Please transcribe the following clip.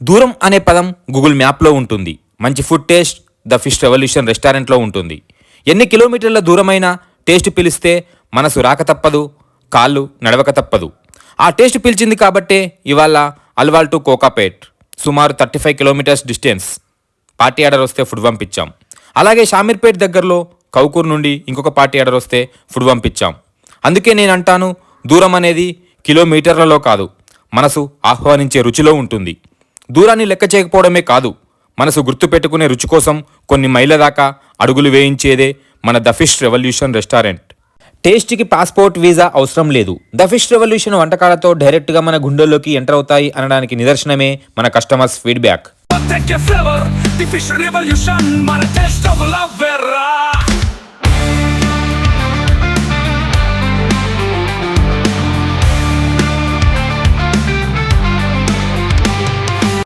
దూరం అనే పదం గూగుల్ మ్యాప్లో ఉంటుంది. మంచి food taste the fish revolution రెస్టారెంట్లో ఉంటుంది. ఎన్ని కిలోమీటర్ల దూరమైన టేస్ట్ పిలిస్తే మనసు రాక తప్పదు, కాళ్ళు నడవక తప్పదు. ఆ టేస్ట్ పిలిచింది కాబట్టే ఇవాళ అల్వాల్ టు కోకాపేట్ సుమారు 35 కిలోమీటర్స్ డిస్టెన్స్ పార్టీ ఆర్డర్ వస్తే ఫుడ్ పంపించాం. అలాగే షామీర్పేట్ దగ్గరలో కౌకూర్ నుండి ఇంకొక పార్టీ ఆర్డర్ వస్తే ఫుడ్ పంపించాం. అందుకే నేను అంటాను, దూరం అనేది కిలోమీటర్లలో కాదు, మనసు ఆహ్వానించే రుచిలో ఉంటుంది. దూరాన్ని లెక్క చేయకపోవడమే కాదు, మనసు గుర్తుపెట్టుకునే రుచి కోసం కొన్ని మైళ్ళ దాకా అడుగులు వేయించేదే మన ద ఫిష్ రెవల్యూషన్ రెస్టారెంట్. టేస్ట్కి పాస్పోర్ట్ వీసా అవసరం లేదు. ద ఫిష్ రెవల్యూషన్ వంటకాలతో డైరెక్ట్గా మన గుండెల్లోకి ఎంటర్ అవుతాయి అనడానికి నిదర్శనమే మన customers feedback. Take your flavor, the fish revolution, మన taste of love,